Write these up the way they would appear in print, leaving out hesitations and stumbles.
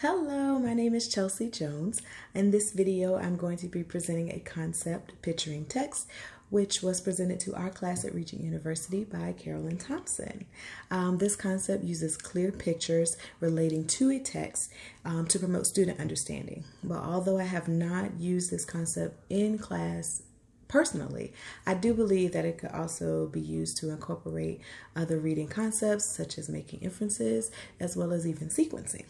Hello, my name is Chelsea Jones. In this video, I'm going to be presenting a concept picturing text, which was presented to our class at Regent University by Carolyn Thompson. This concept uses clear pictures relating to a text to promote student understanding. But although I have not used this concept in class personally, I do believe that it could also be used to incorporate other reading concepts such as making inferences as well as even sequencing.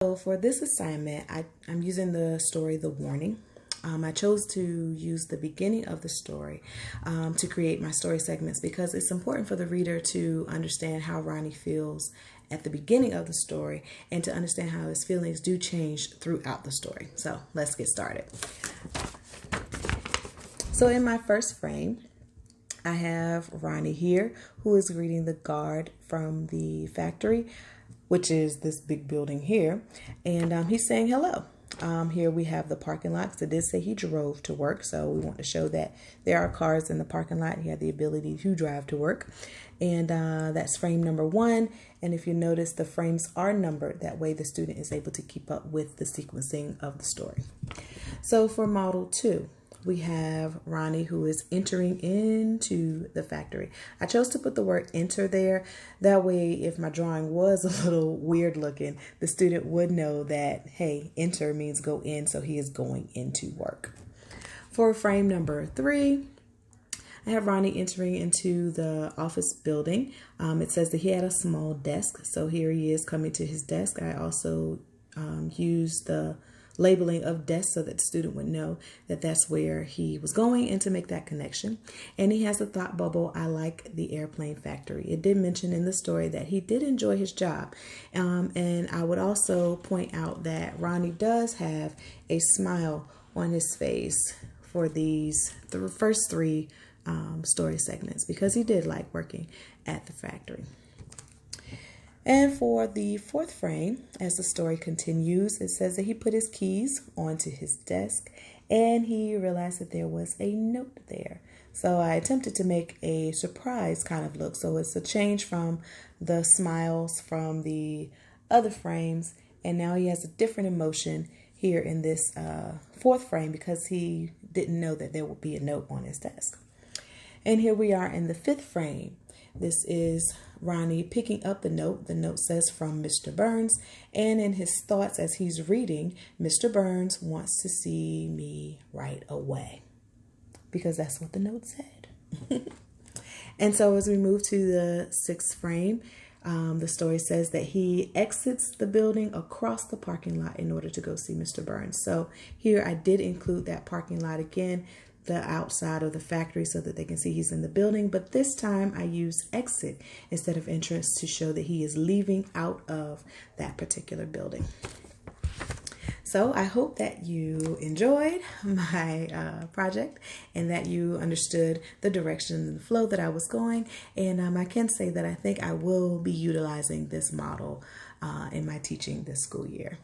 So for this assignment, I'm using the story The Warning. I chose to use the beginning of the story to create my story segments because it's important for the reader to understand how Ronnie feels at the beginning of the story and to understand how his feelings do change throughout the story. So let's get started. So in my first frame, I have Ronnie here, who is greeting the guard from the factory, which is this big building here, and he's saying hello. Here we have the parking lot, because it did say he drove to work, so we want to show that there are cars in the parking lot. He had the ability to drive to work, and that's frame number 1. And if you notice, the frames are numbered. That way the student is able to keep up with the sequencing of the story. So for model 2, we have Ronnie, who is entering into the factory. I chose to put the word enter there. That way, if my drawing was a little weird looking, the student would know that, hey, enter means go in, so he is going into work. For frame number 3, I have Ronnie entering into the office building. It says that he had a small desk, so here he is coming to his desk. I also used the labeling of desk so that the student would know that that's where he was going and to make that connection. And he has a thought bubble, I like the airplane factory. It did mention in the story that he did enjoy his job. And I would also point out that Ronnie does have a smile on his face for the first 3 story segments because he did like working at the factory. And for the 4th frame, as the story continues, it says that he put his keys onto his desk and he realized that there was a note there. So I attempted to make a surprise kind of look. So it's a change from the smiles from the other frames. And now he has a different emotion here in this 4th frame because he didn't know that there would be a note on his desk. And here we are in the 5th frame. This is Ronnie picking up the note. The note says from Mr. Burns, and in his thoughts as he's reading, Mr. Burns wants to see me right away, because that's what the note said. And so as we move to the 6th frame, the story says that he exits the building across the parking lot in order to go see Mr. Burns. So here I did include that parking lot again, the outside of the factory, so that they can see he's in the building. But this time I use exit instead of entrance to show that he is leaving out of that particular building. So I hope that you enjoyed my project and that you understood the direction and the flow that I was going. And I can say that I think I will be utilizing this model in my teaching this school year.